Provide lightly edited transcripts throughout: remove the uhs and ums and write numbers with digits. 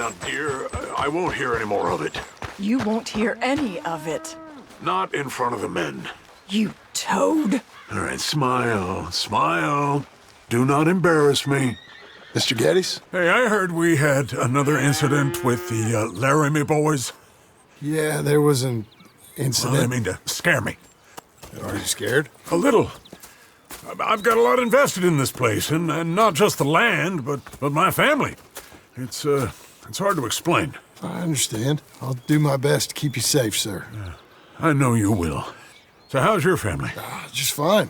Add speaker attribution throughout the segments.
Speaker 1: down, dear. I won't hear any more of it.
Speaker 2: You won't hear any of it.
Speaker 1: Not in front of the men.
Speaker 2: You toad.
Speaker 1: All right, smile, smile. Do not embarrass me.
Speaker 3: Mr. Geddes?
Speaker 1: Hey, I heard we had another incident with the Laramie boys.
Speaker 3: Yeah, there was an
Speaker 1: Well, I
Speaker 3: incident.
Speaker 1: mean to scare me.
Speaker 3: Are you scared?
Speaker 1: A little. I've got a lot invested in this place, and not just the land, but my family. It's hard to explain.
Speaker 3: I understand. I'll do my best to keep you safe, sir.
Speaker 1: I know you will. So how's your family?
Speaker 3: Just fine.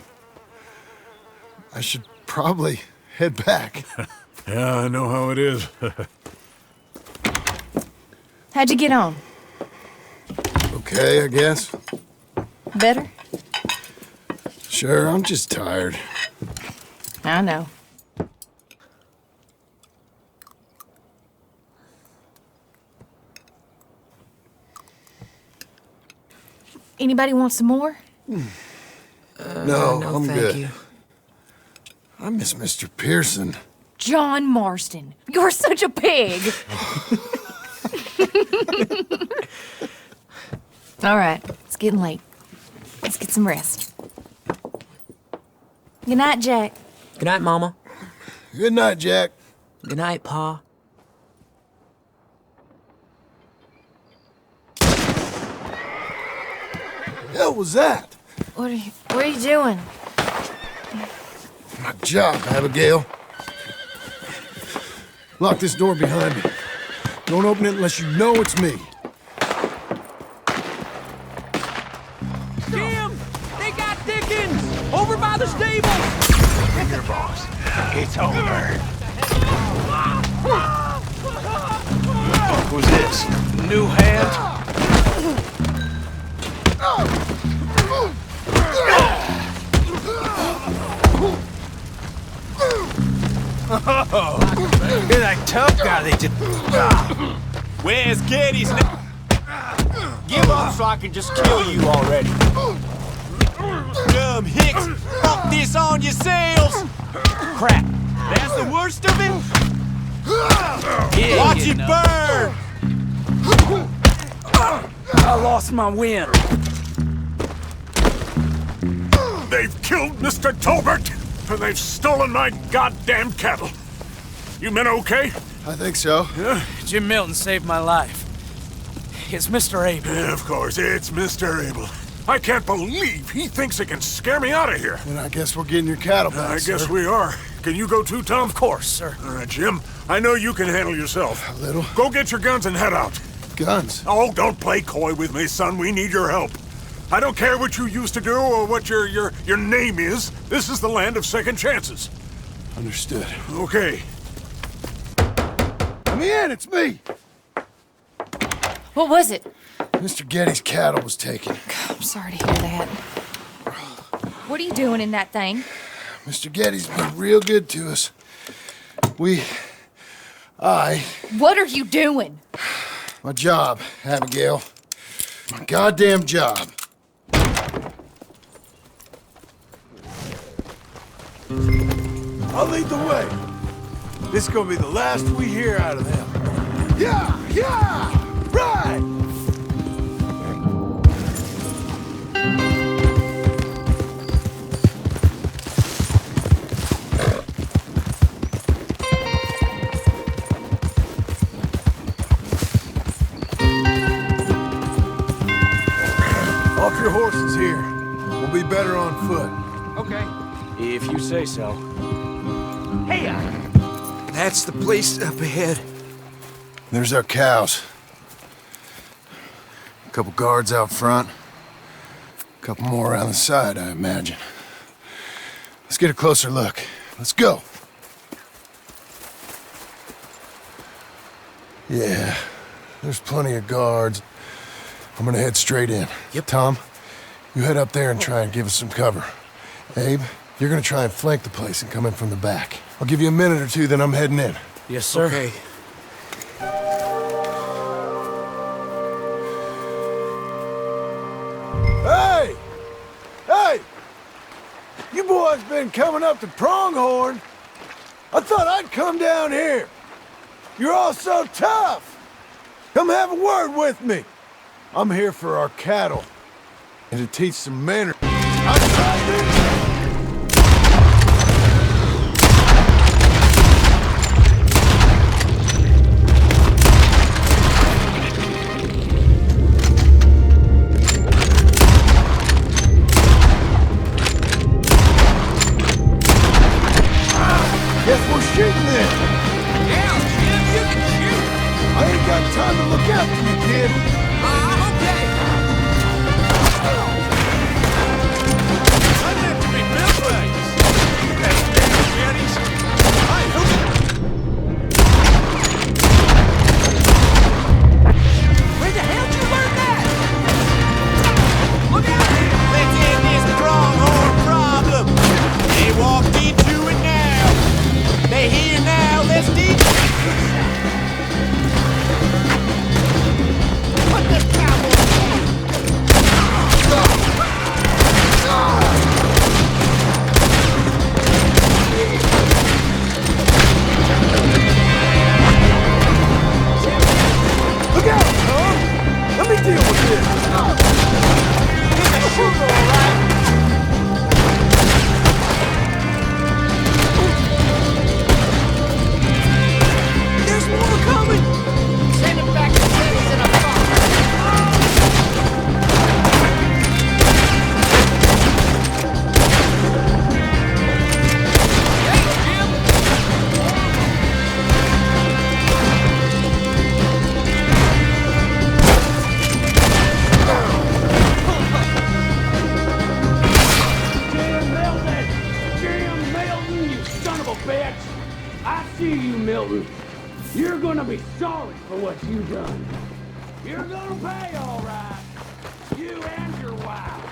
Speaker 3: I should probably head back.
Speaker 1: Yeah, I know how it is.
Speaker 4: How'd you get on?
Speaker 3: Okay, I guess.
Speaker 4: Better?
Speaker 3: Sure, I'm just tired.
Speaker 4: I know. Anybody want some more?
Speaker 3: No, I'm
Speaker 5: thank
Speaker 3: good.
Speaker 5: you.
Speaker 3: I miss Mr. Pearson.
Speaker 4: John Marston, you're such a pig! All right, it's getting late. Let's get some rest. Good night, Jack.
Speaker 5: Good night, Mama.
Speaker 3: Good night, Jack.
Speaker 5: Good night, Pa.
Speaker 3: Hell was that?
Speaker 4: What are you doing?
Speaker 3: My job, Abigail. Lock this door behind me. Don't open it unless you know it's me.
Speaker 6: Jim! They got Dickens! Over by the stable!
Speaker 7: Your boss. It's over. Who's this? New hand? Oh, you're that tough guy they just...
Speaker 6: Where's Geddes now? Give up so I can just kill you already. Dumb hicks! Fuck this on yourselves! Crap, that's the worst of it? Yeah, watch it burn!
Speaker 7: I lost my wind.
Speaker 1: They've killed Mr. Tolbert, and they've stolen my goddamn cattle. You men okay?
Speaker 3: I think so.
Speaker 1: Yeah?
Speaker 7: Jim Milton saved my life. It's Mr. Abel.
Speaker 1: Yeah, of course, it's Mr. Abel. I can't believe he thinks he can scare me out of here.
Speaker 3: Then I guess we're getting your cattle back,
Speaker 1: I guess
Speaker 3: sir.
Speaker 1: we are. Can you go too, Tom?
Speaker 7: Of course, sir.
Speaker 1: All right, Jim. I know you can handle yourself.
Speaker 3: A little.
Speaker 1: Go get your guns and head out.
Speaker 3: Guns.
Speaker 1: Oh, don't play coy with me, son. We need your help. I don't care what you used to do or what your name is. This is the land of second chances.
Speaker 3: Understood.
Speaker 1: Okay.
Speaker 3: Let me in, it's me!
Speaker 4: What was it?
Speaker 3: Mr. Geddes' cattle was taken.
Speaker 4: I'm sorry to hear that. What are you doing in that thing?
Speaker 3: Mr. Geddes been real good to us.
Speaker 4: What are you doing?
Speaker 3: My job, Abigail. My goddamn job. I'll lead the way. This is gonna be the last we hear out of them. Yeah! Right! Off your horses here. We'll be better on foot.
Speaker 6: Okay, if you say so. Hey,
Speaker 7: That's the place up ahead.
Speaker 3: There's our cows. A couple guards out front. A couple more around the side, I imagine. Let's get a closer look. Let's go. Yeah, there's plenty of guards. I'm gonna head straight in.
Speaker 7: Yep.
Speaker 3: Tom, you head up there and try and give us some cover. Abe, you're gonna try and flank the place and come in from the back. I'll give you a minute or two, then I'm heading in.
Speaker 7: Yes, sir. Okay.
Speaker 3: Hey! Hey! You boys been coming up to Pronghorn. I thought I'd come down here. You're all so tough. Come have a word with me. I'm here for our cattle and to teach some manners. Outside this. Guess we're shooting then.
Speaker 6: Yeah, Jim, you can shoot.
Speaker 3: I ain't got time to look after you, kid.
Speaker 6: Okay. I live to be millrace. That's damn beauties. Hey, where the hell did you learn that? Look out! Let's end this pronghorn problem. They walked into it now. They here now. Let's deep. Put this cowboy
Speaker 3: Look out, Tom! Let me deal with this!
Speaker 6: He's a shooter, all right. There's more coming! Send it back to cities in a box. Thanks, Jim!
Speaker 8: Jim Milton, you son of a bitch! I see you, Milton. You're gonna be sorry for what you done. You're gonna pay, all right. You and your wife.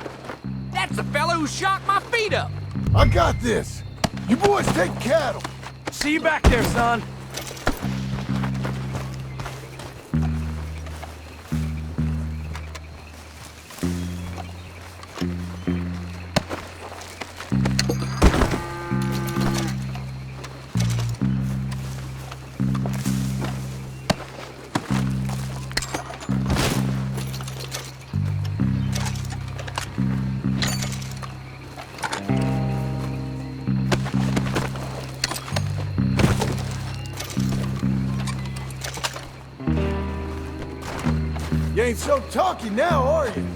Speaker 6: That's the fellow who shot my feet up!
Speaker 3: I got this! You boys take cattle!
Speaker 7: See you back there, son.
Speaker 3: You ain't so talky now, are you?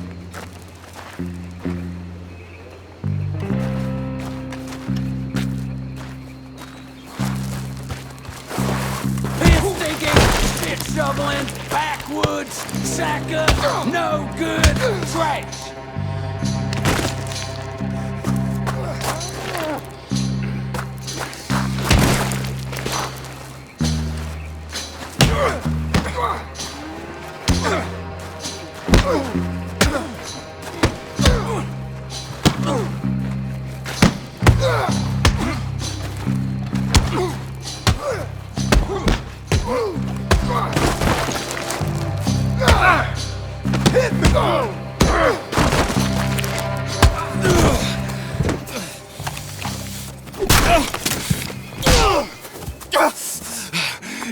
Speaker 8: Piss stinking, shit shoveling, backwoods, sack up, no good, trash.
Speaker 3: Hit me!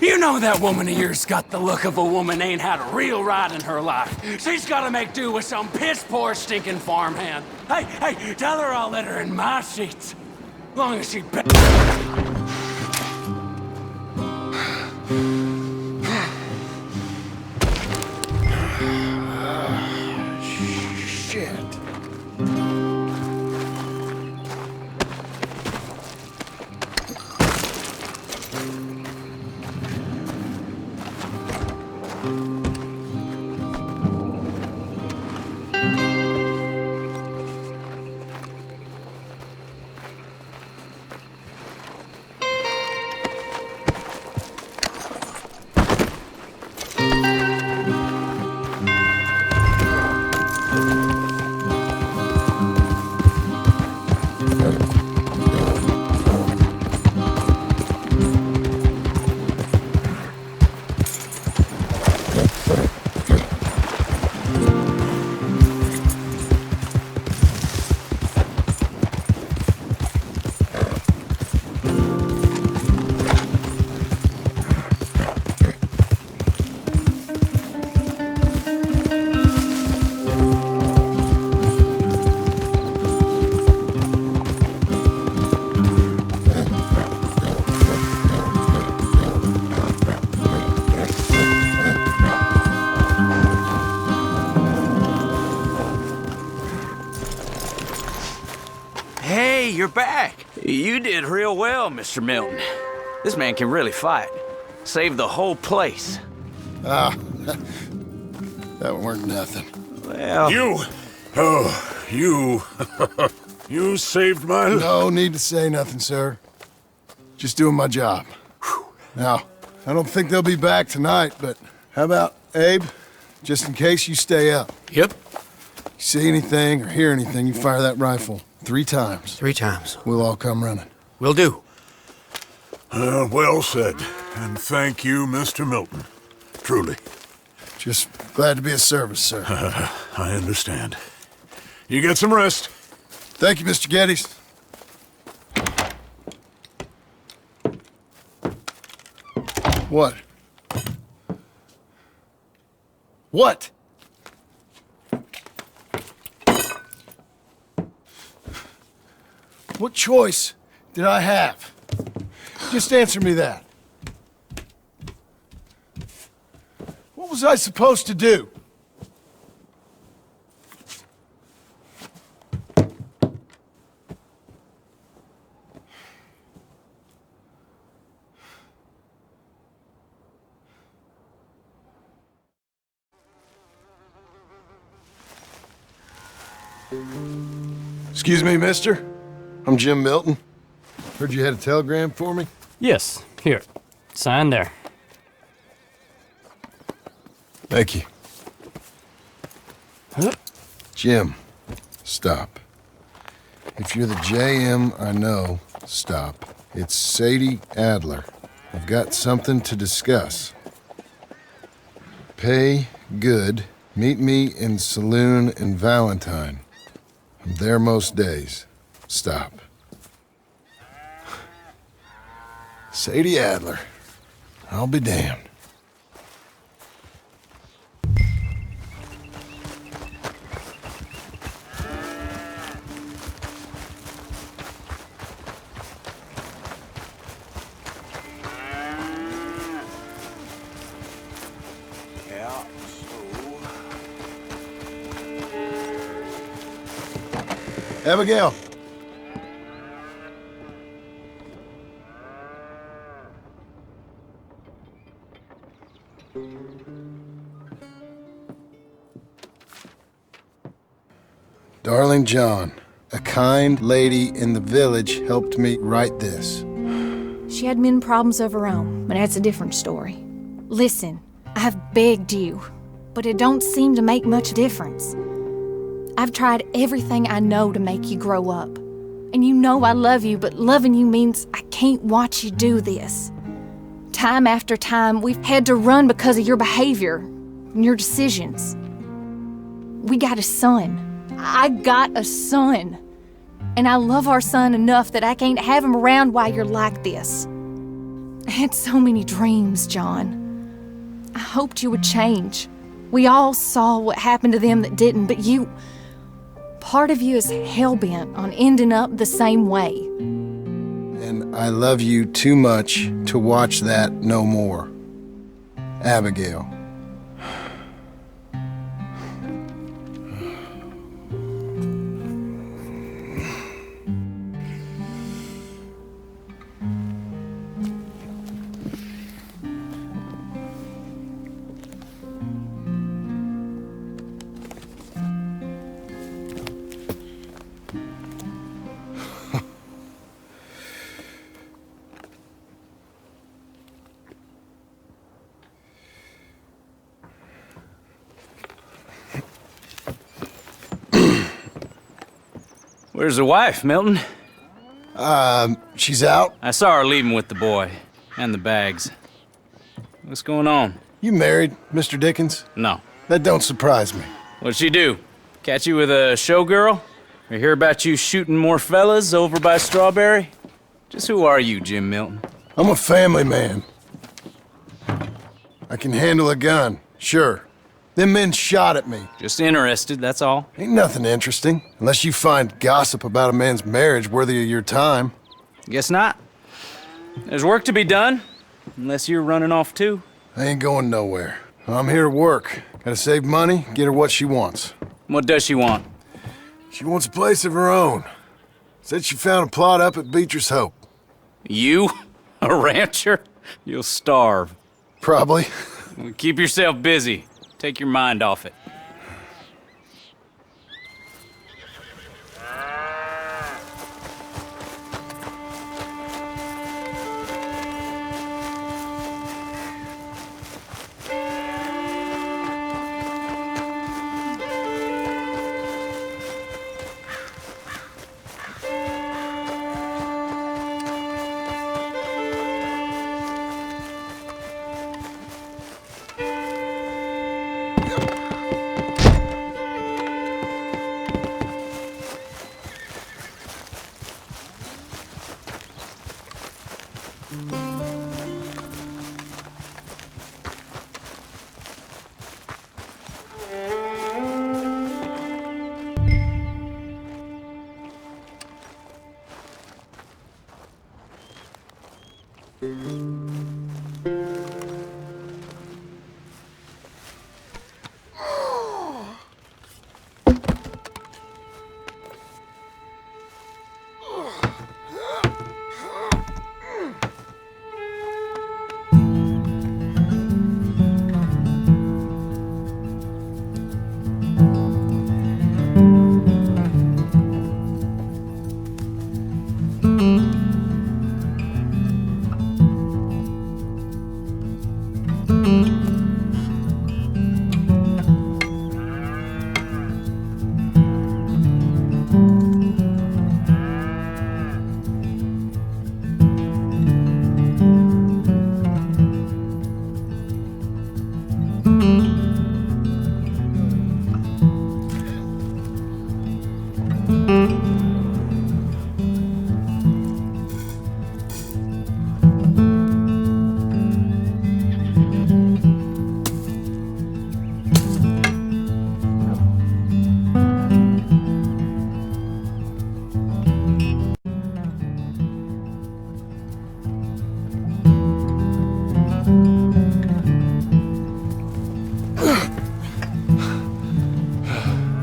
Speaker 8: You know that woman of yours got the look of a woman ain't had a real ride in her life. She's gotta make do with some piss-poor stinking farmhand. Hey, tell her I'll let her in my sheets. Long as she...
Speaker 3: Shit.
Speaker 6: you're back. You did real well, Mr. Milton. This man can really fight. Saved the whole place.
Speaker 3: Ah, that weren't nothing.
Speaker 6: Well,
Speaker 1: You! Oh, you. You saved my life.
Speaker 3: No need to say nothing, sir. Just doing my job. Now, I don't think they'll be back tonight, but how about Abe? Just in case you stay up.
Speaker 5: Yep.
Speaker 3: You see anything or hear anything, you fire that rifle 3 times.
Speaker 5: 3 times.
Speaker 3: We'll all come running.
Speaker 5: Will do.
Speaker 1: Well said. And thank you, Mr. Milton. Truly.
Speaker 3: Just glad to be of service, sir.
Speaker 1: I understand. You get some rest.
Speaker 3: Thank you, Mr. Geddes. What? What? What choice did I have? Just answer me that. What was I supposed to do? Excuse me, mister. I'm Jim Milton. Heard you had a telegram for me?
Speaker 9: Yes, here. Sign there.
Speaker 3: Thank you.
Speaker 9: Huh?
Speaker 3: Jim, stop. If you're the JM I know, stop. It's Sadie Adler. I've got something to discuss. Pay good. Meet me in Saloon in Valentine. I'm there most days. Stop. Sadie Adler. I'll be damned. Abigail. Darling John, a kind lady in the village helped me write this.
Speaker 4: She had men problems of her own, but that's a different story. Listen, I've begged you, but it don't seem to make much difference. I've tried everything I know to make you grow up. And you know I love you, but loving you means I can't watch you do this. Time after time, we've had to run because of your behavior and your decisions. We got a son. I got a son. And I love our son enough that I can't have him around while you're like this. I had so many dreams, John. I hoped you would change. We all saw what happened to them that didn't, but you... Part of you is hell-bent on ending up the same way.
Speaker 3: And I love you too much to watch that no more. Abigail.
Speaker 6: where's the wife, Milton?
Speaker 3: She's out.
Speaker 6: I saw her leaving with the boy and the bags. What's going on?
Speaker 3: You married, Mr. Dickens?
Speaker 6: No.
Speaker 3: That don't surprise me.
Speaker 6: What'd she do? Catch you with a showgirl? Or hear about you shooting more fellas over by Strawberry? Just who are you, Jim Milton?
Speaker 3: I'm a family man. I can handle a gun, sure. Them men shot at me.
Speaker 6: Just interested, that's all.
Speaker 3: Ain't nothing interesting, unless you find gossip about a man's marriage worthy of your time.
Speaker 6: Guess not. There's work to be done, unless you're running off too.
Speaker 3: I ain't going nowhere. I'm here to work. Gotta save money, get her what she wants.
Speaker 6: What does she want?
Speaker 3: She wants a place of her own. Said she found a plot up at Beecher's Hope.
Speaker 10: You? A rancher? You'll starve.
Speaker 3: Probably.
Speaker 10: Keep yourself busy. Take your mind off it.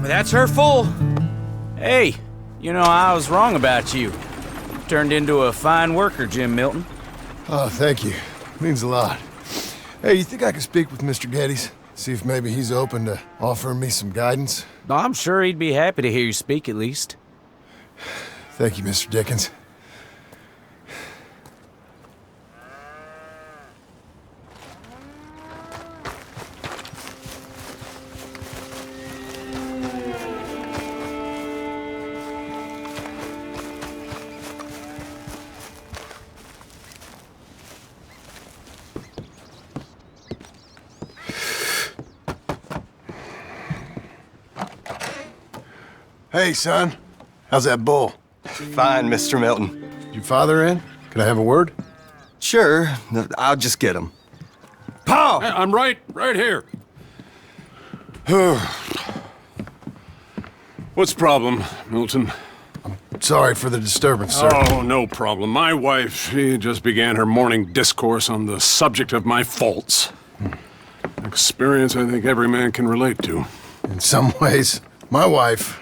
Speaker 6: That's her full.
Speaker 10: Hey, you know, I was wrong about you. Turned into a fine worker, Jim Milton.
Speaker 3: Oh, thank you. Means a lot. Hey, you think I could speak with Mr. Geddes? See if maybe he's open to offering me some guidance?
Speaker 10: I'm sure he'd be happy to hear you speak at least.
Speaker 3: Thank you, Mr. Dickens. Hey, son. How's that bull?
Speaker 11: Fine, Mr. Milton.
Speaker 3: Your father in? Can I have a word?
Speaker 11: Sure, I'll just get him.
Speaker 1: Pa! I'm right here. What's the problem, Milton?
Speaker 3: Sorry for the disturbance, sir.
Speaker 1: Oh, no problem. My wife, she just began her morning discourse on the subject of my faults. Experience I think every man can relate to.
Speaker 3: In some ways, my wife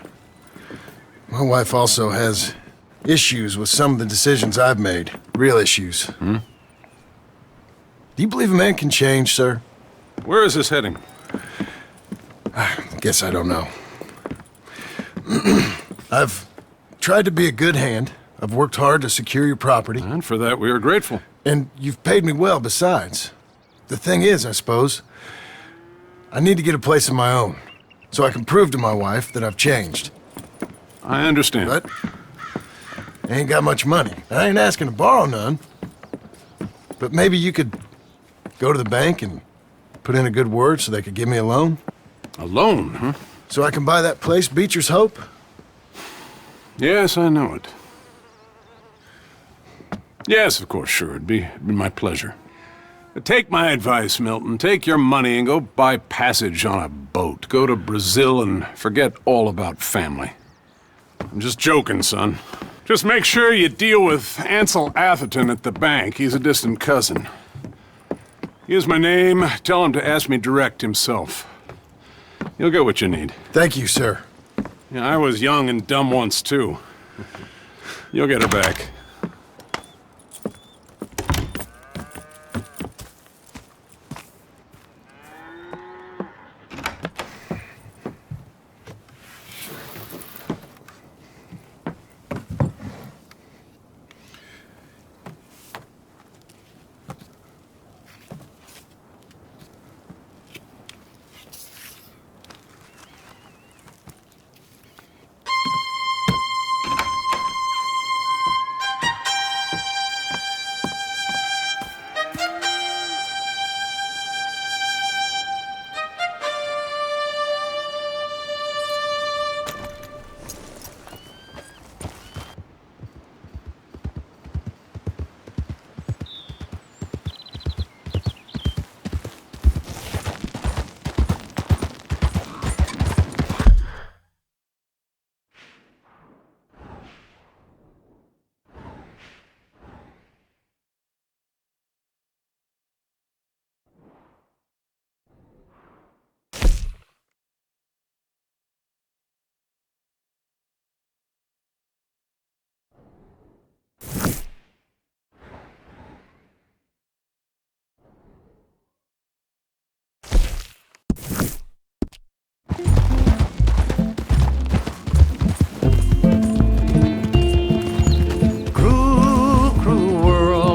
Speaker 3: also has issues with some of the decisions I've made. Real issues. Do you believe a man can change, sir?
Speaker 1: Where is this heading?
Speaker 3: I guess I don't know. I've tried to be a good hand. I've worked hard to secure your property.
Speaker 1: And for that, we are grateful.
Speaker 3: And you've paid me well besides. The thing is, I suppose, I need to get a place of my own, so I can prove to my wife that I've changed.
Speaker 1: I understand.
Speaker 3: But I ain't got much money. I ain't asking to borrow none. But maybe you could go to the bank and put in a good word so they could give me a loan?
Speaker 1: A loan, huh?
Speaker 3: So I can buy that place, Beecher's Hope?
Speaker 1: Yes, I know it. Yes, of course, sure. It'd be my pleasure. But take my advice, Milton. Take your money and go buy passage on a boat. Go to Brazil and forget all about family. I'm just joking, son. Just make sure you deal with Ansel Atherton at the bank. He's a distant cousin. Here's my name. Tell him to ask me direct himself. You'll get what you need.
Speaker 3: Thank you, sir.
Speaker 1: Yeah, I was young and dumb once, too. You'll get her back.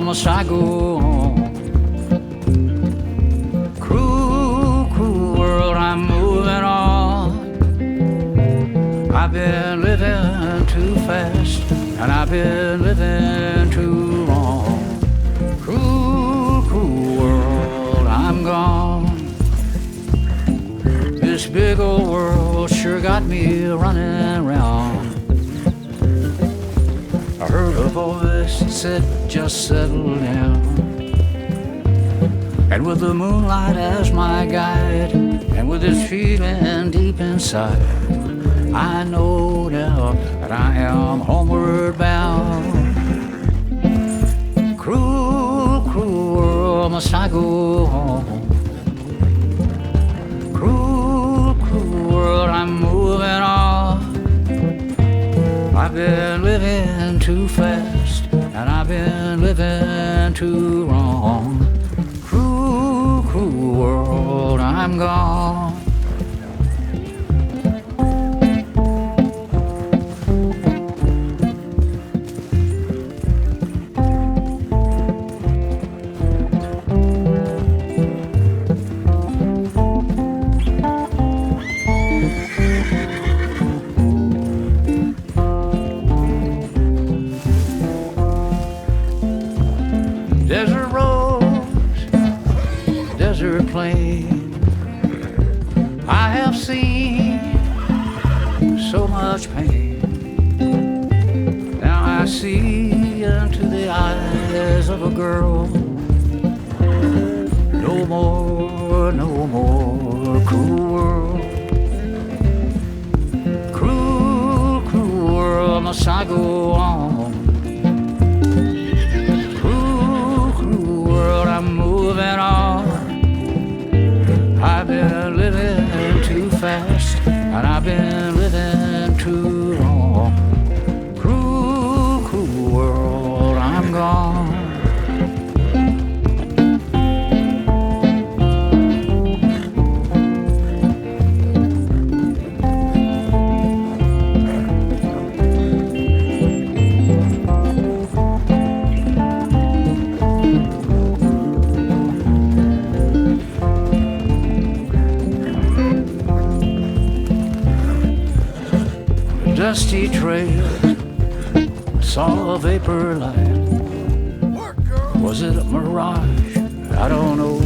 Speaker 12: Must I go on? Cruel, cruel world, I'm moving on. I've been living too fast, and I've been living too long. Cruel, cruel world, I'm gone. This big old world sure got me running round. I heard a voice that said, just settle down. And with the moonlight as my guide, and with this feeling deep inside, I know now that I am homeward bound. Cruel, cruel world, must I go home? Cruel, cruel world, I'm moving on. I've been living too fast, and I've been living too wrong. Cruel, cruel world, I'm gone. Desert roads, desert plain, I have seen so much pain. Now I see into the eyes of a girl. No more, no more cruel world. Cruel, cruel world, must I go on? I'm moving on. I've been living too fast, and I've been living too long. Cruel, cruel world, I'm gone. Dusty trail, saw a vapor light. Was it a mirage? I don't know,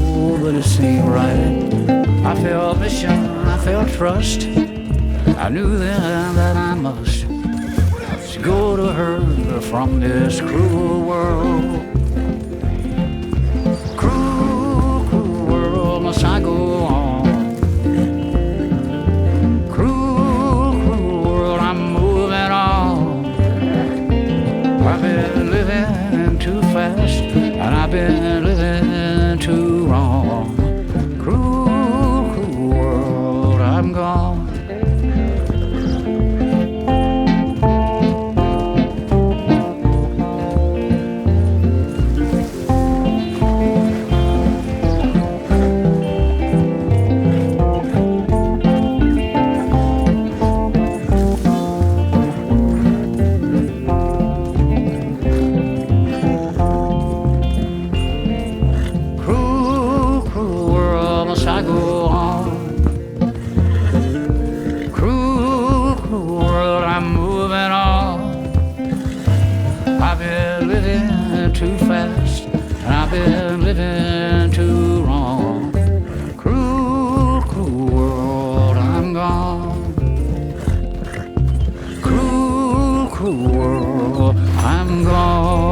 Speaker 12: but it seemed right. I felt mission, I felt trust. I knew then that I must go to her from this cruel world. Cruel, cruel world, must I go on? I've been living too fast, and I've been living too wrong. Cruel, cruel world, I'm gone. I'm gone.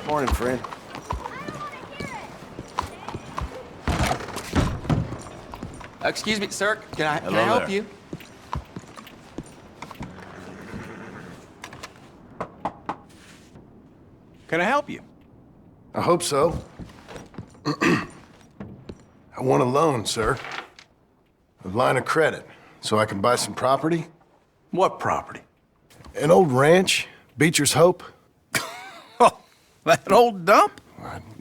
Speaker 3: Morning, friend.
Speaker 6: Excuse me, sir. Can I
Speaker 10: Hello
Speaker 6: help
Speaker 10: there.
Speaker 6: you? Can I help you?
Speaker 3: I hope so. I want a loan, sir. A line of credit, so I can buy some property.
Speaker 10: What property?
Speaker 3: An old ranch, Beecher's Hope.
Speaker 10: Oh, that old dump?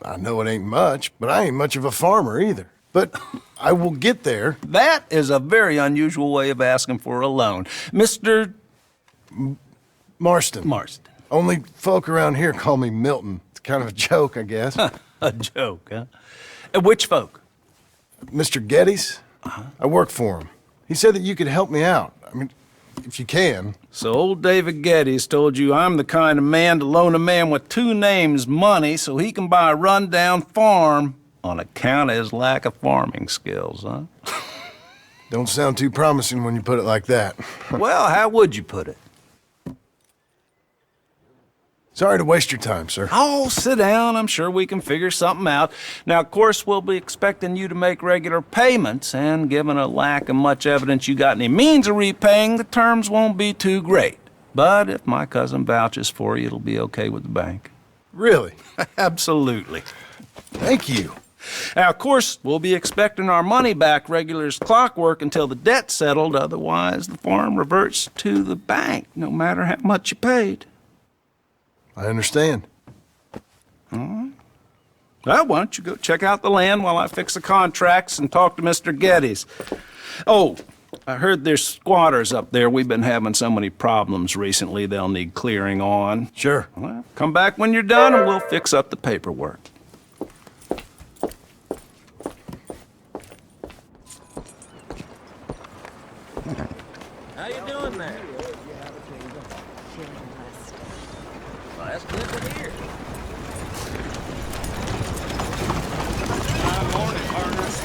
Speaker 3: I know it ain't much, but I ain't much of a farmer either. But I will get there.
Speaker 10: That is a very unusual way of asking for a loan. Mr.
Speaker 3: Marston.
Speaker 10: Marston.
Speaker 3: Only folk around here call me Milton. It's kind of a joke, I guess.
Speaker 10: A joke, huh? Which folk?
Speaker 3: Mr. Geddes. I work for him. He said that you could help me out. I mean, if you can.
Speaker 10: So old David Geddes told you I'm the kind of man to loan a man with two names money so he can buy a rundown farm on account of his lack of farming skills, huh?
Speaker 3: Don't sound too promising when you put it like that.
Speaker 10: Well, how would you put it?
Speaker 3: Sorry to waste your time, sir.
Speaker 10: Oh, sit down. I'm sure we can figure something out. Now, of course, we'll be expecting you to make regular payments, and given a lack of much evidence you got any means of repaying, the terms won't be too great. But if my cousin vouches for you, it'll be okay with the bank.
Speaker 3: Really?
Speaker 10: Absolutely.
Speaker 3: Thank you.
Speaker 10: Now, of course, we'll be expecting our money back regular as clockwork until the debt's settled. Otherwise, the farm reverts to the bank, no matter how much you paid.
Speaker 3: I understand.
Speaker 10: All right. Well, why don't you go check out the land while I fix the contracts and talk to Mr. Geddes. Oh, I heard there's squatters up there. We've been having so many problems recently, they'll need clearing on.
Speaker 3: Sure.
Speaker 10: Well, come back when you're done and we'll fix up the paperwork.
Speaker 5: How you doing there? Well, that's good to hear.
Speaker 6: Morning, partners.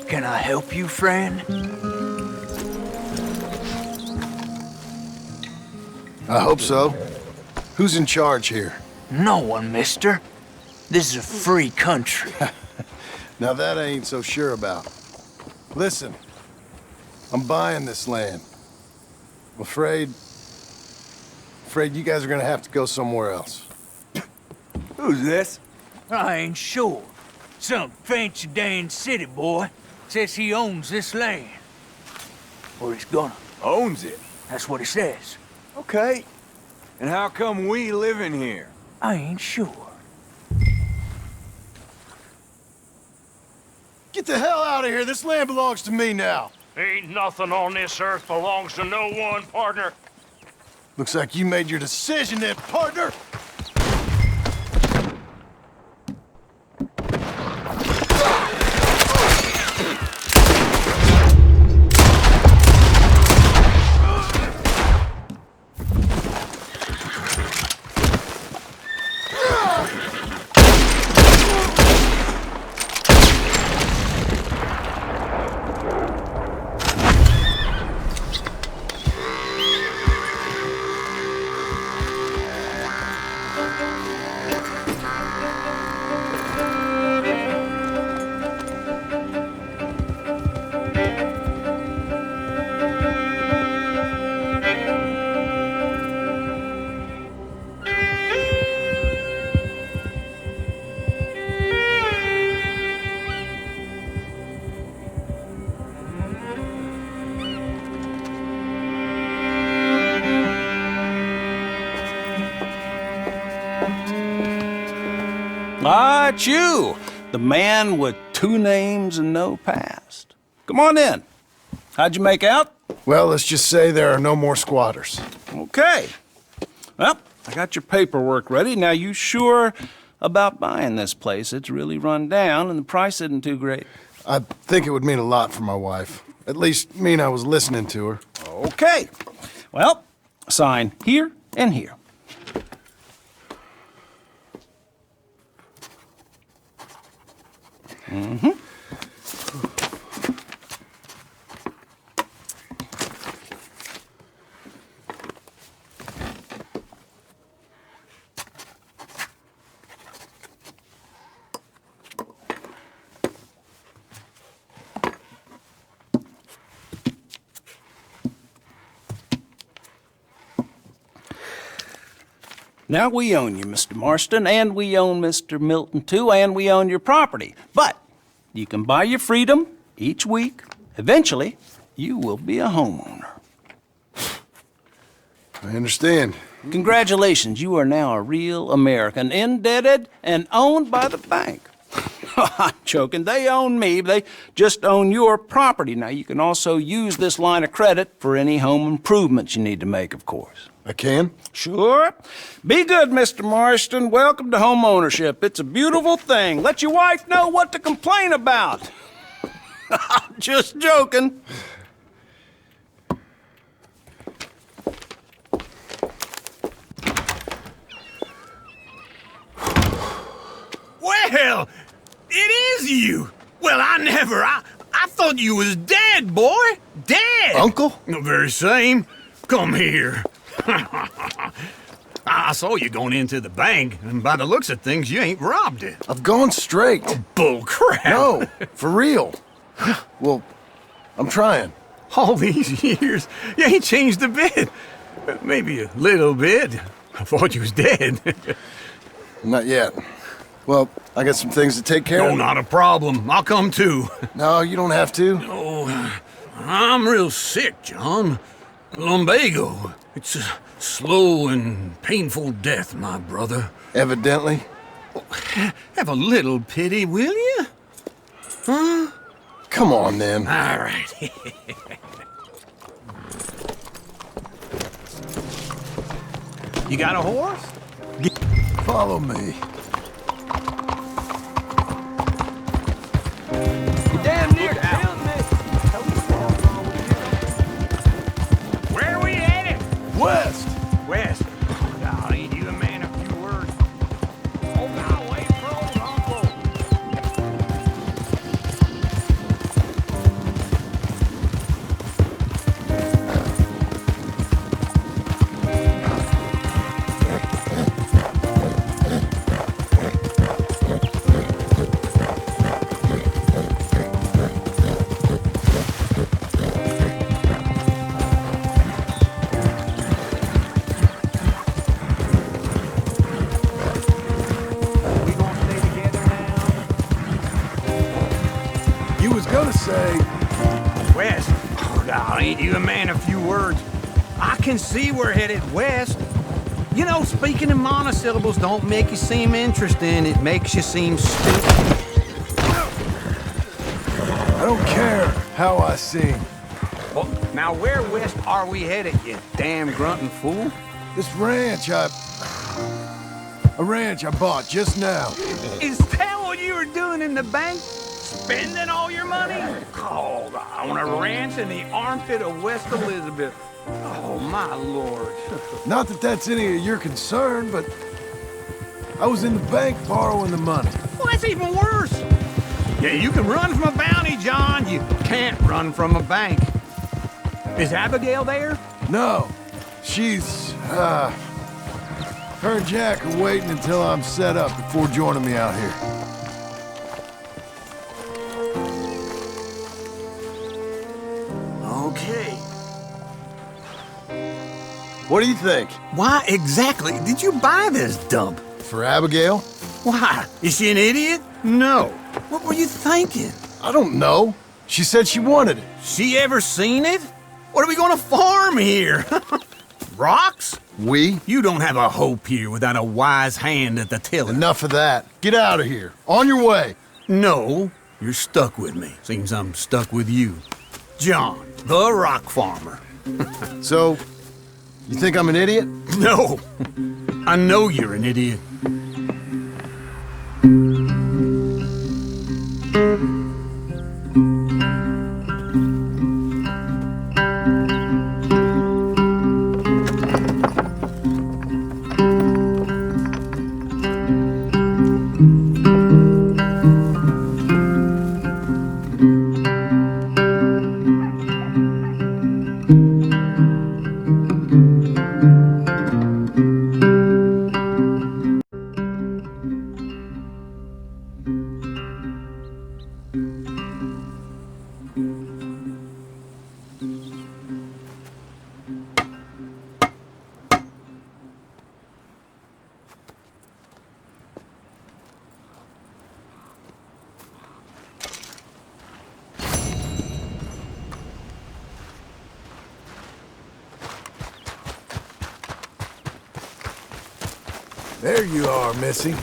Speaker 7: Can I help you, friend?
Speaker 3: I hope so. Who's in charge here?
Speaker 7: No one, mister. This is a free country.
Speaker 3: Now that I ain't so sure about. Listen, I'm buying this land. I'm afraid you guys are gonna have to go somewhere else.
Speaker 6: Who's this?
Speaker 7: I ain't sure. Some fancy Dan city boy says he owns this land. Or he's gonna.
Speaker 6: Owns it.
Speaker 7: That's what he says.
Speaker 6: Okay. And how come we live in here?
Speaker 7: I ain't sure.
Speaker 3: Get the hell out of here. This land belongs to me now.
Speaker 13: Ain't nothing on this earth belongs to no one, partner.
Speaker 3: Looks like you made your decision then, partner!
Speaker 10: Ah, it's you, the man with 2 names and no past. Come on in. How'd you make out?
Speaker 3: Well, let's just say there are no more squatters.
Speaker 10: Okay. Well, I got your paperwork ready. Now, you sure about buying this place? It's really run down, and the price isn't too great.
Speaker 3: I think it would mean a lot for my wife. At least mean I was listening to her.
Speaker 10: Okay. Well, sign here and here. Mm-hmm. Now, we own you, Mr. Marston, and we own Mr. Milton, too, and we own your property. But you can buy your freedom each week. Eventually, you will be a homeowner.
Speaker 3: I understand.
Speaker 10: Congratulations, you are now a real American, indebted and owned by the bank. I'm joking. They own me. They just own your property. Now, you can also use this line of credit for any home improvements you need to make, of course.
Speaker 3: I can?
Speaker 10: Sure. Be good, Mr. Marston. Welcome to home ownership. It's a beautiful thing. Let your wife know what to complain about. I'm just joking.
Speaker 7: Well, it is you. Well, I thought you was dead, boy. Dead.
Speaker 3: Uncle?
Speaker 7: The very same. Come here. I saw you going into the bank, and by the looks of things, you ain't robbed it.
Speaker 3: I've gone straight.
Speaker 7: Oh, bull crap.
Speaker 3: No, for real. Well, I'm trying.
Speaker 7: All these years, you ain't changed a bit. Maybe a little bit. I thought you was dead.
Speaker 3: Not yet. Well, I got some things to take care of.
Speaker 7: No, not a problem. I'll come too.
Speaker 3: No, you don't have to.
Speaker 7: Oh, I'm real sick, John. Lumbago. It's a slow and painful death, my brother.
Speaker 3: Evidently.
Speaker 7: Have a little pity, will you? Huh?
Speaker 3: Come on, then.
Speaker 7: All right. You got a horse?
Speaker 3: Follow me.
Speaker 7: Damn near killed me. Where are we headed?
Speaker 3: West.
Speaker 7: West. Oh, ain't you a man of few words? Oh, now wait for old uncle. West? Oh, God, ain't you a man of few words? I can see we're headed west. You know, speaking in monosyllables don't make you seem interesting. It makes you seem stupid.
Speaker 3: I don't care how I sing.
Speaker 7: Well, now where west are we headed, you damn grunting fool?
Speaker 3: This ranch a ranch I bought just now.
Speaker 7: Is that what you were doing in the bank? Spending all your money? Oh, on a ranch in the armpit of West Elizabeth. Oh, my lord.
Speaker 3: Not that that's any of your concern, but I was in the bank borrowing the money.
Speaker 7: Well, that's even worse. Yeah, you can run from a bounty, John. You can't run from a bank. Is Abigail there?
Speaker 3: No. She's, her and Jack are waiting until I'm set up before joining me out here.
Speaker 7: Okay.
Speaker 3: What do you think?
Speaker 7: Why exactly did you buy this dump?
Speaker 3: For Abigail?
Speaker 7: Why? Is she an idiot? No. What were you thinking?
Speaker 3: I don't know. She said she wanted it.
Speaker 7: She ever seen it? What are we gonna farm here? Rocks?
Speaker 3: We?
Speaker 7: You don't have a hope here without a wise hand at the tiller.
Speaker 3: Enough of that. Get out of here. On your way.
Speaker 7: No, you're stuck with me. Seems I'm stuck with you. John, the rock farmer.
Speaker 3: So, you think I'm an idiot?
Speaker 7: No. I know you're an idiot.
Speaker 3: There you are, Missy.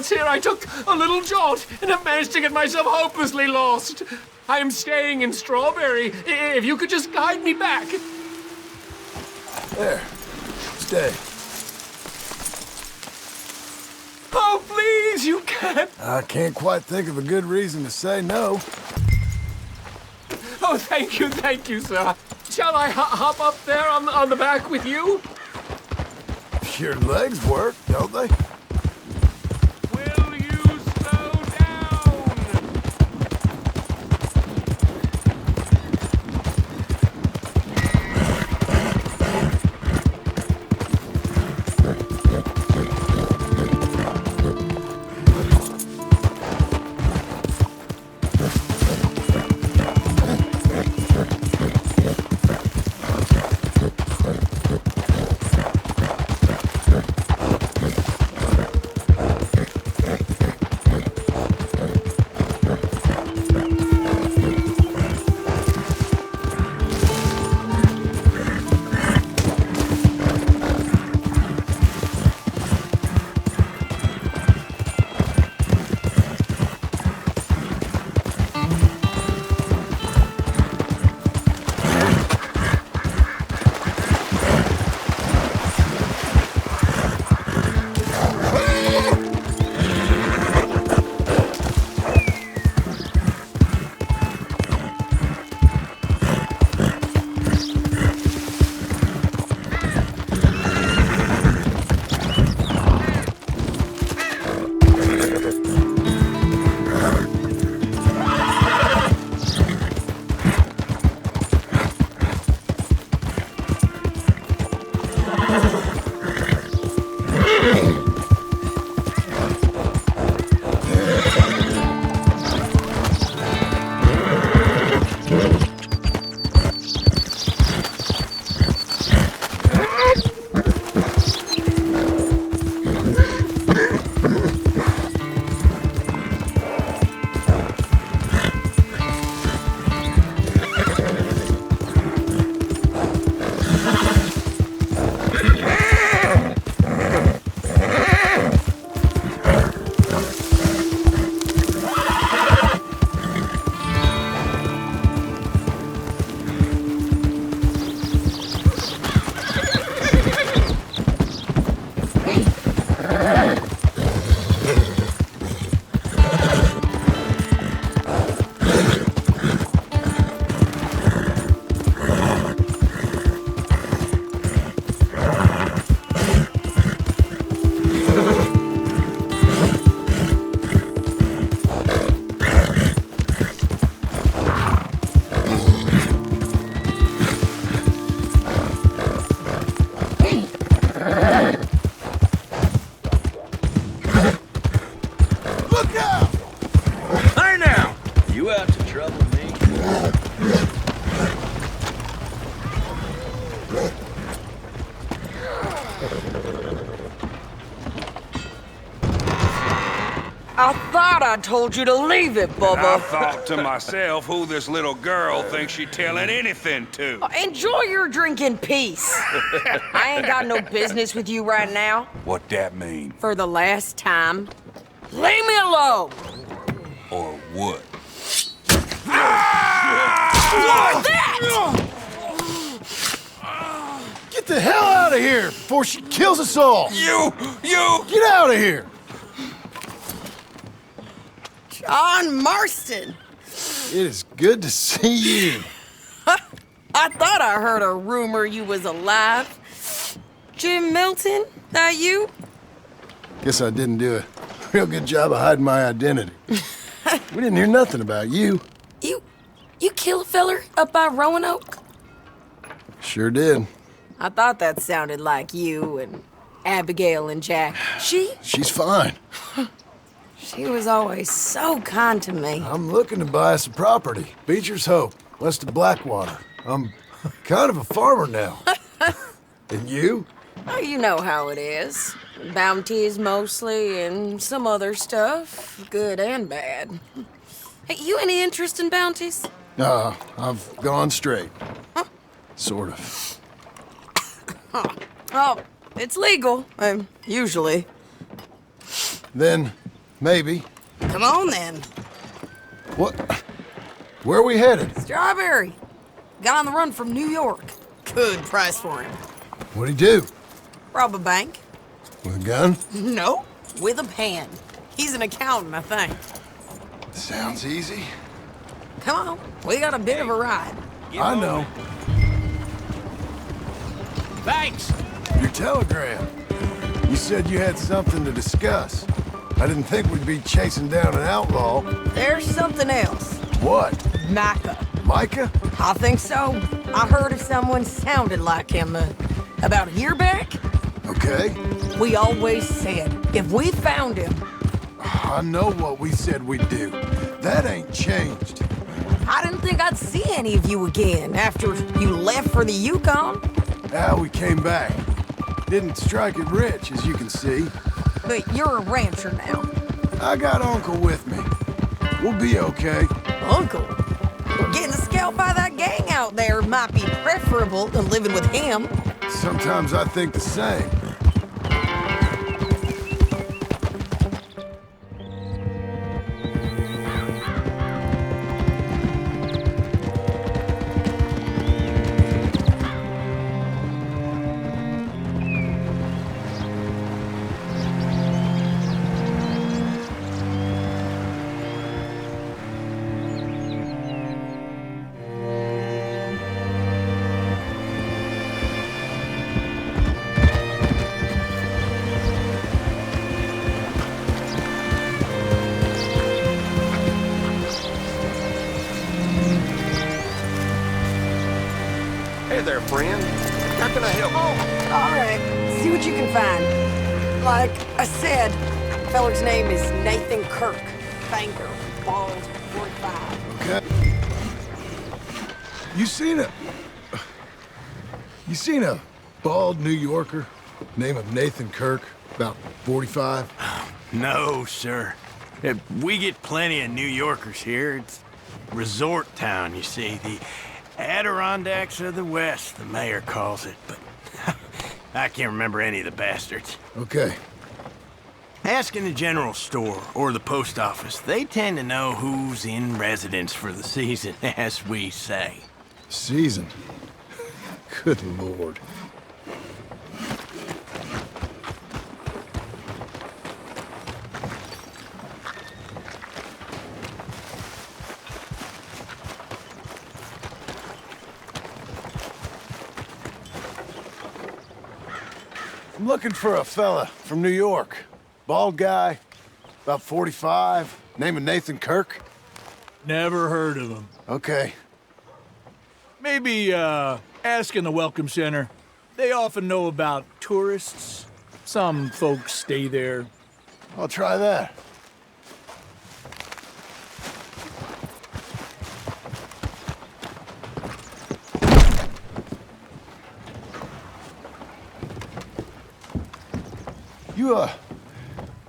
Speaker 8: Here I took a little jaunt and have managed to get myself hopelessly lost. I am staying in Strawberry. If you could just guide me back.
Speaker 3: There. Stay.
Speaker 8: Oh, please, you can't.
Speaker 3: I can't quite think of a good reason to say no.
Speaker 8: Oh, thank you, sir. Shall I hop up there on the back with you?
Speaker 3: Your legs work, don't they?
Speaker 13: Will you slow down?
Speaker 14: I thought I told you to leave it, Bubba.
Speaker 13: I thought to myself, who this little girl thinks she telling anything to?
Speaker 14: Enjoy your drink in peace. I ain't got no business with you right now.
Speaker 13: What that mean?
Speaker 14: For the last time, leave me alone.
Speaker 13: Or what?
Speaker 14: What's that?
Speaker 3: Get the hell out of here before she kills us all!
Speaker 13: You!
Speaker 3: Get out of here!
Speaker 14: John Marston.
Speaker 3: It is good to see you.
Speaker 14: I thought I heard a rumor you was alive. Jim Milton, that you?
Speaker 3: Guess I didn't do a real good job of hiding my identity. We didn't hear nothing about you.
Speaker 14: You kill a feller up by Roanoke?
Speaker 3: Sure did.
Speaker 14: I thought that sounded like you and Abigail and Jack.
Speaker 3: She's fine.
Speaker 14: She was always so kind to me.
Speaker 3: I'm looking to buy us a property. Beecher's Hope, west of Blackwater. I'm kind of a farmer now. And you?
Speaker 14: Oh, you know how it is. Bounties mostly, and some other stuff, good and bad. Hey, you any interest in bounties?
Speaker 3: I've gone straight. Sort of.
Speaker 14: Oh, it's legal, usually.
Speaker 3: Then, maybe.
Speaker 14: Come on, then.
Speaker 3: What? Where are we headed?
Speaker 14: Strawberry. Got on the run from New York. Good price for him.
Speaker 3: What'd he do?
Speaker 14: Rob a bank.
Speaker 3: With a gun?
Speaker 14: No, with a pan. He's an accountant, I think.
Speaker 3: Sounds easy.
Speaker 14: Come on, we got a bit of a ride.
Speaker 3: I know.
Speaker 6: Thanks.
Speaker 3: Your telegram. You said you had something to discuss. I didn't think we'd be chasing down an outlaw.
Speaker 14: There's something else.
Speaker 3: What?
Speaker 14: Micah.
Speaker 3: Micah?
Speaker 14: I think so. I heard of someone sounded like him about a year back.
Speaker 3: Okay.
Speaker 14: We always said, if we found him...
Speaker 3: I know what we said we'd do. That ain't changed.
Speaker 14: I didn't think I'd see any of you again after you left for the Yukon.
Speaker 3: We came back. Didn't strike it rich, as you can see.
Speaker 14: But you're a rancher now.
Speaker 3: I got Uncle with me. We'll be okay.
Speaker 14: Uncle? Getting the scalp by that gang out there might be preferable than living with him.
Speaker 3: Sometimes I think the same.
Speaker 11: Hey there, friend. How can I help you?
Speaker 14: Oh, all right. See what you can find. Like I said, feller's name is Nathan Kirk. Banker, bald, 45.
Speaker 3: Okay. You seen a bald New Yorker, name of Nathan Kirk, about 45?
Speaker 6: No, sir. We get plenty of New Yorkers here. It's resort town, you see. The Adirondacks of the West, the mayor calls it, but I can't remember any of the bastards.
Speaker 3: Okay.
Speaker 6: Ask in the general store or the post office. They tend to know who's in residence for the season, as we say.
Speaker 3: Season? Good Lord. I'm looking for a fella from New York. Bald guy, about 45, name of Nathan Kirk.
Speaker 15: Never heard of him.
Speaker 3: Okay.
Speaker 15: Maybe, ask in the Welcome Center. They often know about tourists. Some folks stay there.
Speaker 3: I'll try that.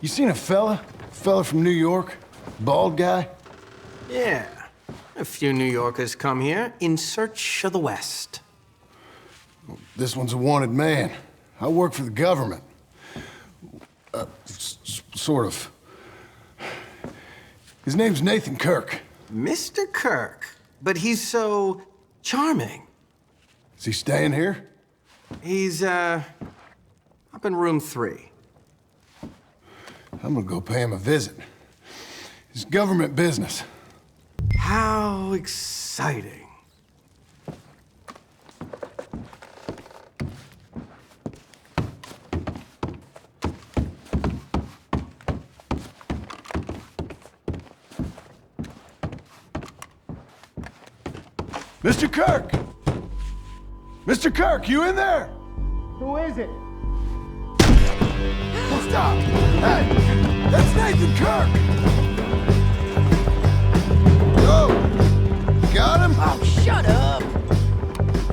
Speaker 3: You seen a fella from New York? Bald guy?
Speaker 16: Yeah. A few New Yorkers come here in search of the West.
Speaker 3: This one's a wanted man. I work for the government. Sort of. His name's Nathan Kirk.
Speaker 16: Mr. Kirk? But he's so charming.
Speaker 3: Is he staying here?
Speaker 16: He's, up in room 3.
Speaker 3: I'm gonna go pay him a visit. It's government business.
Speaker 16: How exciting.
Speaker 3: Mr. Kirk! Mr. Kirk, you in there?
Speaker 17: Who is it?
Speaker 3: Oh, stop! Hey! That's Nathan Kirk! Go! Got him?
Speaker 14: Oh, shut up!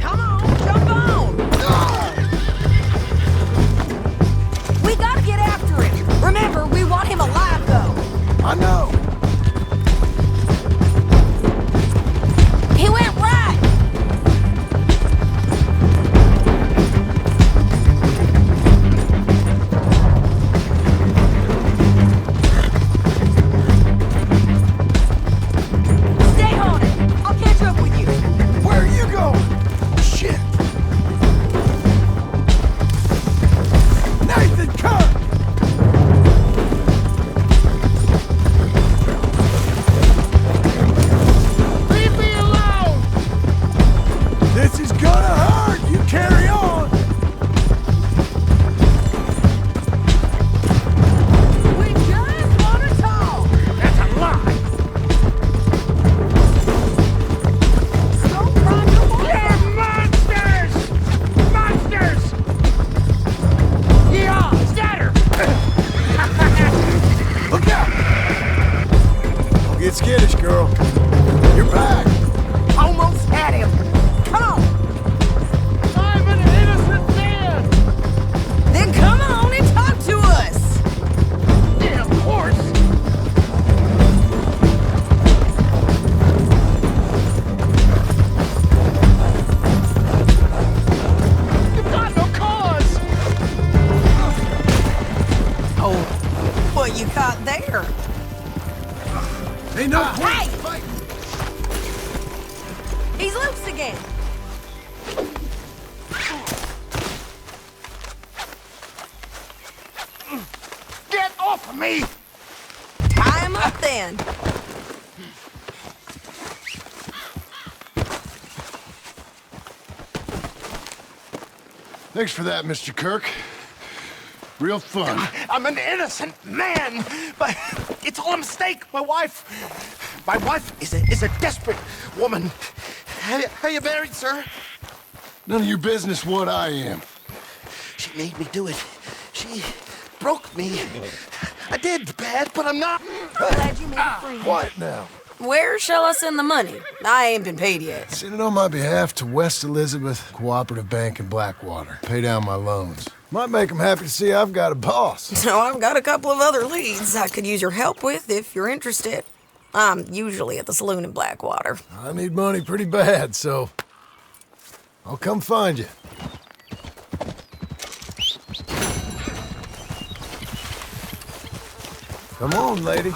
Speaker 14: Come on, jump on! We gotta get after him! Remember, we want him alive, though!
Speaker 3: I know!
Speaker 14: He went right! Stay on it! I'll catch up with you!
Speaker 17: me!
Speaker 14: Tie him up then.
Speaker 3: Thanks for that, Mr. Kirk. Real fun.
Speaker 17: I'm an innocent man, but it's all a mistake. My wife is a desperate woman. Are you married, sir?
Speaker 3: None of your business what I am.
Speaker 17: She made me do it. She broke me. I did bad, but I'm not.
Speaker 14: Glad you made it free.
Speaker 3: Quiet now.
Speaker 14: Where shall I send the money? I ain't been paid yet.
Speaker 3: Send it on my behalf to West Elizabeth Cooperative Bank in Blackwater. Pay down my loans. Might make them happy to see I've got a boss.
Speaker 14: So I've got a couple of other leads I could use your help with if you're interested. I'm usually at the saloon in Blackwater.
Speaker 3: I need money pretty bad, so I'll come find you. Come on, lady.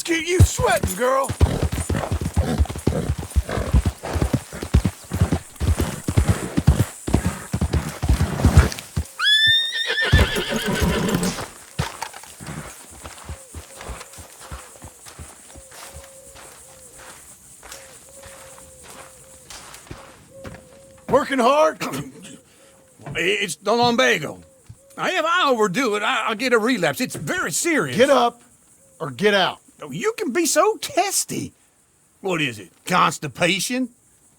Speaker 17: Get you sweating, girl.
Speaker 15: Working hard? It's the lumbago. If I overdo it, I'll get a relapse. It's very serious.
Speaker 3: Get up or get out.
Speaker 15: You can be so testy. What is it, constipation?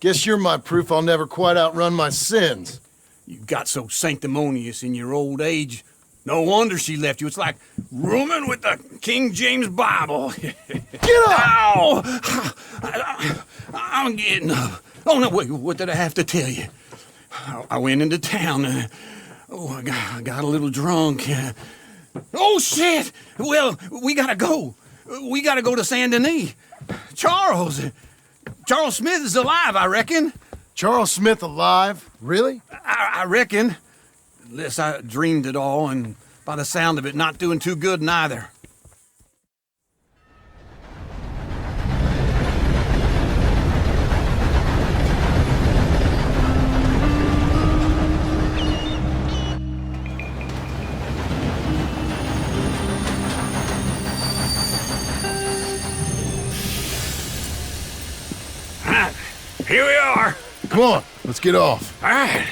Speaker 3: Guess you're my proof I'll never quite outrun my sins.
Speaker 15: You got so sanctimonious in your old age. No wonder she left you. It's like rooming with the King James Bible.
Speaker 3: Get up!
Speaker 15: Ow! I'm getting up. Oh, no, wait, what did I have to tell you? I went into town. I got a little drunk. Oh, shit! Well, we gotta go. We gotta go to Saint Denis. Charles Smith is alive, I reckon.
Speaker 3: Charles Smith alive? Really?
Speaker 15: I reckon. Unless I dreamed it all, and by the sound of it, not doing too good neither.
Speaker 13: Here we are.
Speaker 3: Come on, let's get off.
Speaker 13: All right.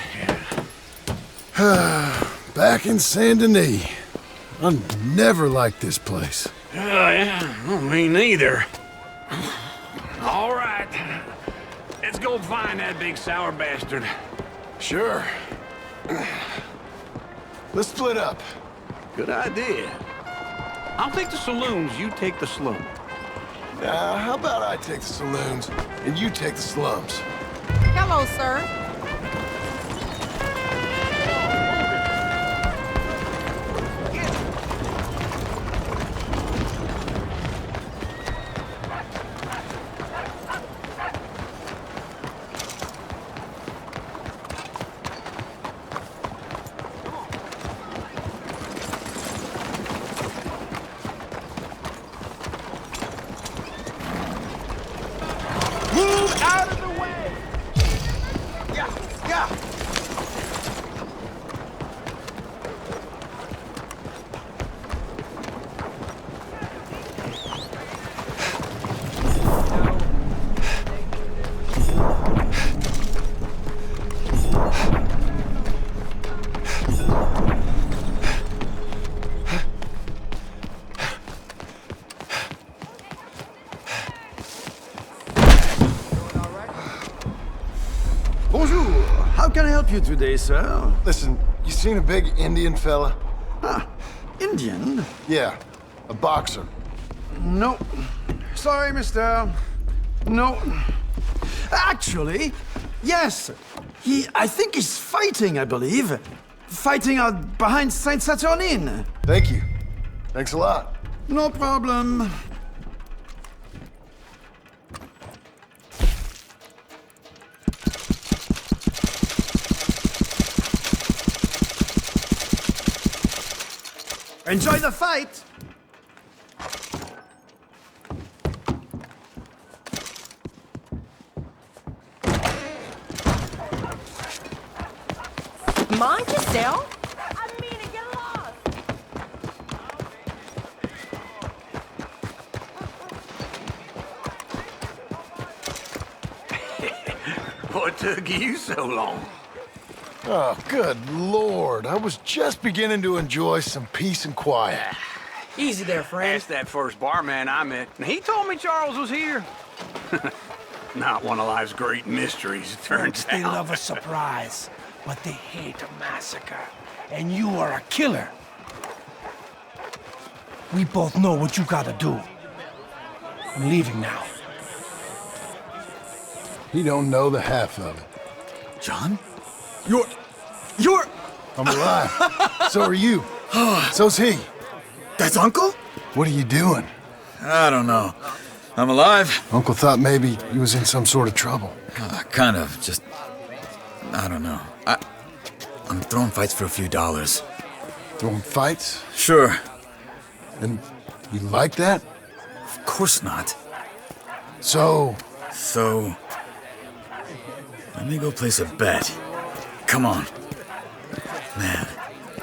Speaker 3: Back in Saint Denis. I never liked this place.
Speaker 13: Yeah, well, me neither. All right. Let's go find that big sour bastard.
Speaker 3: Sure. Let's split up.
Speaker 15: Good idea. I'll take the saloons, you take the slum.
Speaker 3: How about I take the saloons and you take the slums?
Speaker 2: Hello, sir.
Speaker 17: Move out of the way! Yeah, yeah!
Speaker 7: Bonjour. How can I help you today, sir?
Speaker 3: Listen, you seen a big Indian fella?
Speaker 7: Ah, Indian?
Speaker 3: Yeah, a boxer.
Speaker 7: No. Sorry, mister. No. Actually, yes. I think he's fighting, I believe. Fighting out behind Saint Saturnin.
Speaker 3: Thank you. Thanks a lot.
Speaker 7: No problem. Enjoy the fight!
Speaker 2: Mind yourself.
Speaker 13: What took you so long?
Speaker 3: Oh, good Lord. I was just beginning to enjoy some peace and quiet.
Speaker 8: Easy there, friend.
Speaker 6: Asked that first barman I met, and he told me Charles was here. Not one of life's great mysteries, it turns
Speaker 17: They
Speaker 6: out.
Speaker 17: love a surprise, but they hate a massacre. And you are a killer. We both know what you gotta do. I'm leaving now.
Speaker 3: He don't know the half of it.
Speaker 7: John?
Speaker 3: You're... I'm alive. So are you. So's he.
Speaker 7: That's Uncle?
Speaker 3: What are you doing?
Speaker 18: I don't know. I'm alive.
Speaker 3: Uncle thought maybe he was in some sort of trouble.
Speaker 18: Kind of. Just... I don't know. I'm throwing fights for a few dollars.
Speaker 3: Throwing fights?
Speaker 18: Sure.
Speaker 3: And you like that?
Speaker 18: Of course not.
Speaker 3: So...
Speaker 18: Let me go place a bet. Come on. Man,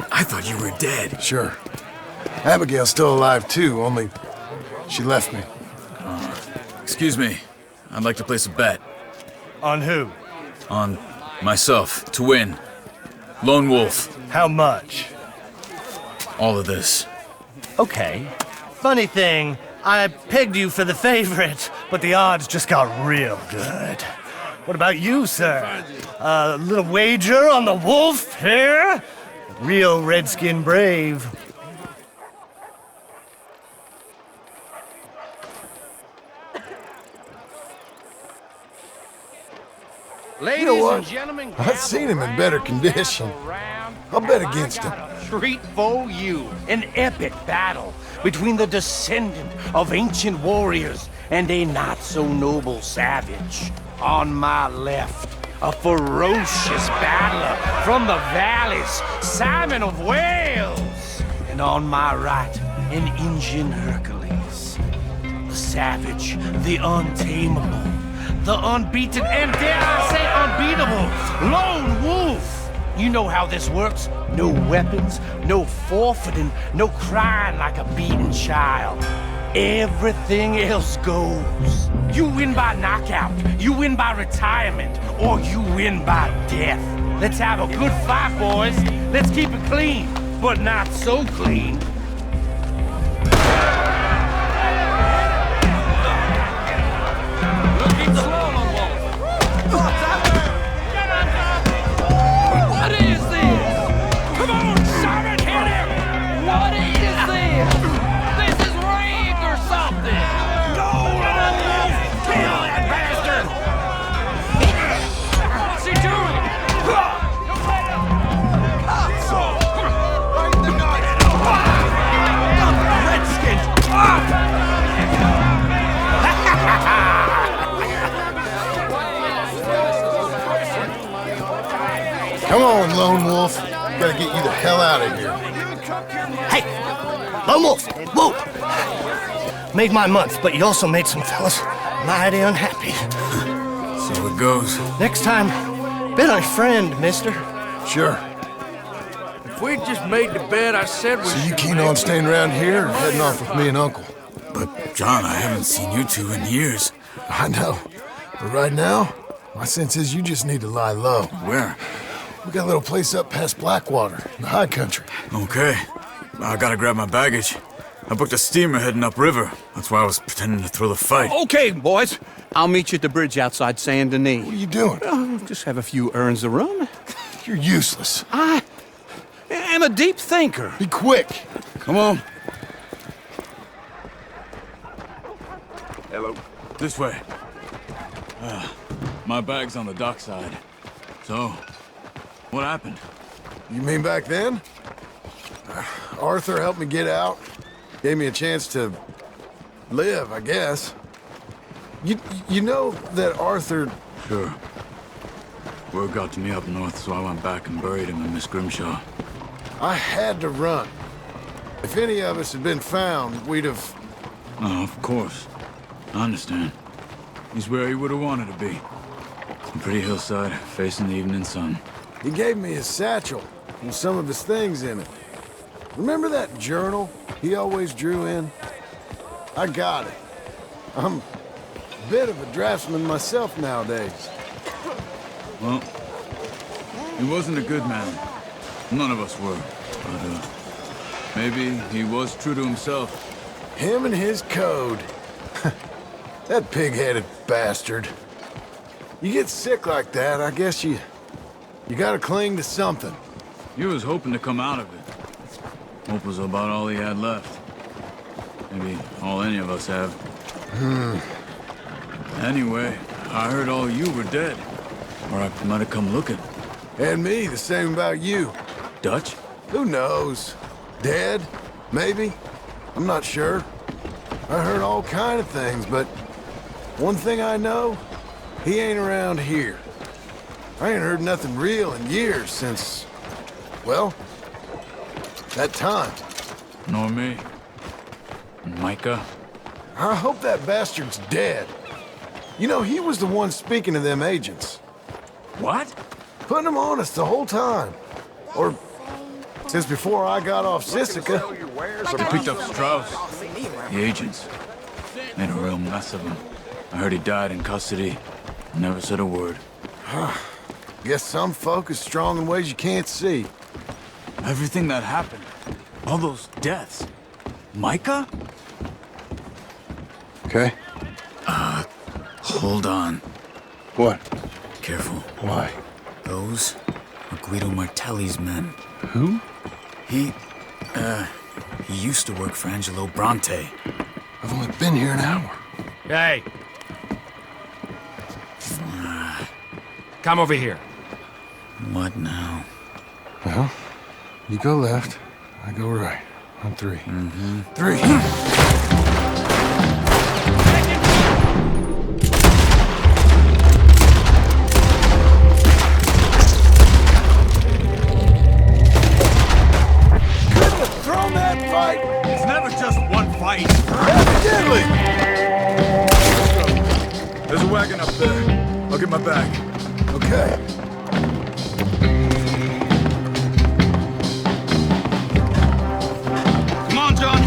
Speaker 18: I thought you were dead.
Speaker 3: Sure. Abigail's still alive too, only she left me.
Speaker 18: Excuse me. I'd like to place a bet.
Speaker 17: On who?
Speaker 18: On myself, to win. Lone Wolf.
Speaker 17: How much?
Speaker 18: All of this.
Speaker 17: Okay. Funny thing, I pegged you for the favorite, but the odds just got real good. What about you, sir? A little wager on the wolf here? Real redskin brave.
Speaker 3: You know what? I've seen him in better condition. I'll bet against him.
Speaker 17: Treat for you an epic battle between the descendant of ancient warriors and a not-so-noble savage. On my left, a ferocious battler from the valleys, Simon of Wales. And on my right, an Indian Hercules. The savage, the untamable, the unbeaten, and dare I say unbeatable, Lone Wolf. You know how this works. No weapons, no forfeiting, no crying like a beaten child. everything else goes. You win by knockout, you win by retirement, or you win by death. Let's have a good fight, boys. Let's keep it clean, but not so clean.
Speaker 8: Looking slow, Lone Wolf. What is this? Come on, Simon, hit him! What is this? This is rigged or something! Go, Lone Wolf! Kill that bastard! What's he doing? Redskins!
Speaker 3: Come on, Lone Wolf. Gotta get you the hell out of here.
Speaker 19: Hey, Lone Wolf, whoa! Made my month, but you also made some fellas mighty unhappy.
Speaker 18: So it goes.
Speaker 19: Next time, bet on a friend, mister.
Speaker 3: Sure.
Speaker 13: If we just made the bed I said we
Speaker 3: So you keen on staying around here or heading off with me and Uncle?
Speaker 18: But, John, I haven't seen you two in years.
Speaker 3: I know. But right now, my sense is you just need to lie low.
Speaker 18: Where?
Speaker 3: We got a little place up past Blackwater, in the high country.
Speaker 18: Okay. I gotta grab my baggage. I booked a steamer heading upriver. That's why I was pretending to throw the fight.
Speaker 7: Okay, boys. I'll meet you at the bridge outside Saint Denis.
Speaker 3: What are you doing?
Speaker 7: Oh, just have a few errands to run.
Speaker 3: You're useless.
Speaker 7: I am a deep thinker.
Speaker 3: Be quick.
Speaker 18: Come on.
Speaker 11: Hello.
Speaker 18: This way. My bag's on the dockside. So, what happened?
Speaker 3: You mean back then? Arthur helped me get out. Gave me a chance to live, I guess. You know that Arthur...
Speaker 18: Sure. Word got to me up north, so I went back and buried him in Miss Grimshaw.
Speaker 3: I had to run. If any of us had been found, we'd have...
Speaker 18: Oh, of course. I understand. He's where he would have wanted to be. Some pretty hillside, facing the evening sun.
Speaker 3: He gave me his satchel and some of his things in it. Remember that journal he always drew in? I got it. I'm a bit of a draftsman myself nowadays.
Speaker 18: Well, he wasn't a good man. None of us were. But, maybe he was true to himself.
Speaker 3: Him and his code. That pig-headed bastard. You get sick like that, I guess you gotta cling to something.
Speaker 18: He was hoping to come out of it. Hope was about all he had left. Maybe all any of us have. Anyway, I heard all you were dead. Or I might have come looking.
Speaker 3: And me, the same about you.
Speaker 18: Dutch?
Speaker 3: Who knows? Dead? Maybe? I'm not sure. I heard all kind of things, but one thing I know, he ain't around here. I ain't heard nothing real in years since, well, that time.
Speaker 18: Nor me. And Micah?
Speaker 3: I hope that bastard's dead. You know, he was the one speaking to them agents.
Speaker 18: What?
Speaker 3: Putting them on us the whole time. Or since before I got off Sisika.
Speaker 18: He picked up Strauss. The agents. Made a real mess of him. I heard he died in custody. Never said a word.
Speaker 3: Guess some folk is strong in ways you can't see.
Speaker 18: Everything that happened. All those deaths. Micah?
Speaker 3: Okay.
Speaker 18: Hold on.
Speaker 3: What?
Speaker 18: Careful.
Speaker 3: Why?
Speaker 18: Those were Guido Martelli's men.
Speaker 3: Who?
Speaker 18: He used to work for Angelo Bronte.
Speaker 3: I've only been here an hour.
Speaker 8: Hey. Come over here.
Speaker 18: What now?
Speaker 3: Well, you go left, I go right. On three.
Speaker 18: Mm-hmm.
Speaker 3: 3. Couldn't have thrown that fight.
Speaker 6: It's never just one fight.
Speaker 3: Evidently.
Speaker 18: There's a wagon up there. I'll get my bag.
Speaker 3: Okay.
Speaker 6: Come on, John.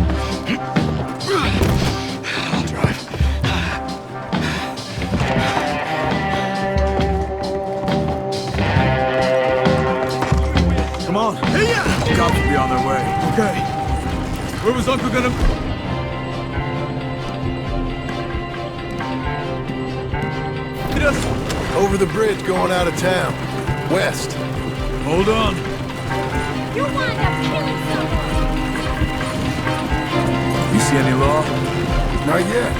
Speaker 18: cops will be on their way. Okay. Where was Uncle gonna... Meet us?
Speaker 3: Over the bridge going out of town. West.
Speaker 18: Hold on.
Speaker 4: You'll wind up killing someone.
Speaker 18: You see any law?
Speaker 3: Not yet.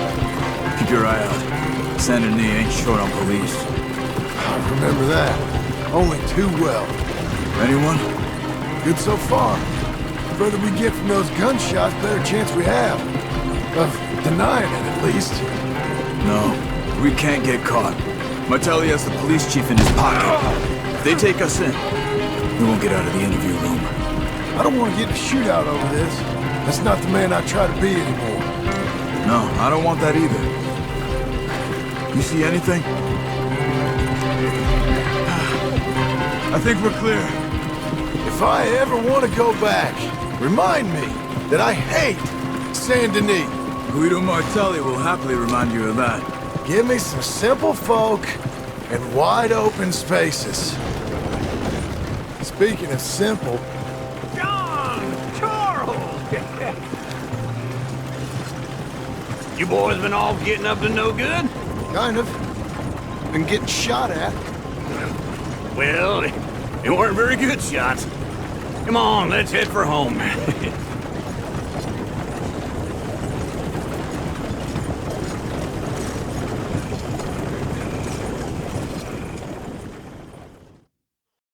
Speaker 18: Keep your eye out. Saint Denis ain't short on police.
Speaker 3: I remember that. Only too well.
Speaker 18: Anyone?
Speaker 3: Good so far. The further we get from those gunshots, better chance we have. Of denying it, at least.
Speaker 18: No, we can't get caught. Martelli has the police chief in his pocket. If they take us in, we won't get out of the interview room.
Speaker 3: I don't want to get in a shootout over this. That's not the man I try to be anymore.
Speaker 18: No, I don't want that either. You see anything? I think we're clear.
Speaker 3: If I ever want to go back, remind me that I hate Saint Denis.
Speaker 18: Guido Martelli will happily remind you of that.
Speaker 3: Give me some simple folk and wide open spaces. Speaking of simple...
Speaker 15: John! Charles! You boys been all getting up to no good?
Speaker 3: Kind of. Been getting shot at.
Speaker 15: Well, they weren't very good shots. Come on, let's head for home.